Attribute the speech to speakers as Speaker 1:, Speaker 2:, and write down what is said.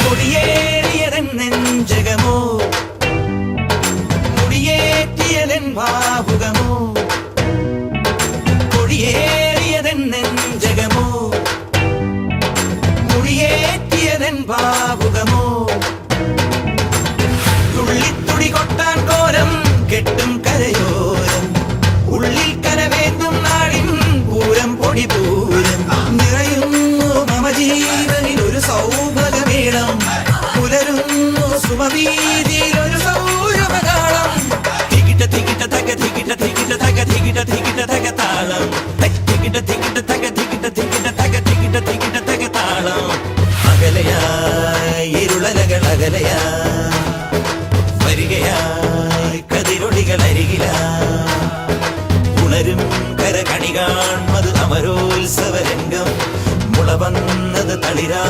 Speaker 1: കൊടിയേറിയതൻ നെഞ്ചകമോ മുടിയേറ്റിയതൻ ഭാവുകമോ കൊടിയേറിയതൻ നെഞ്ചകമോ മുടിയേറ്റിയതൻ ഭാവുകമോ തുള്ളിത്തുടി കൊട്ടാൻ കോരം കെട്ടും കരയോരം ഉള്ളിൽ കരവേറ്റും നാടിൻ പൂരം പൊടിപൂരം നിറയുന്നു മമ ജീവനിൽ ഒരു സൗഭഗമേളം പുലരുന്നു സുമവീതിയിൽ ഒരു സൗരഭകാളം തികിട്ട തികിട്ട തക തികിട്ട തികിട്ട തക തികിട്ട തികിട്ട തക താളം തികിട്ട തികിട്ട തക തികിട്ട തികിട്ട തക തികിട്ട തികിട്ട തക താളം അകലയായി ഇരുളലകൾ അകലയായി വരികയായി കതിരൊളികൾ അരികിലായി ഉണരും കരകണി കാൺമത് അമരോത്സവരംഗം മുള വന്നത് തളിരാ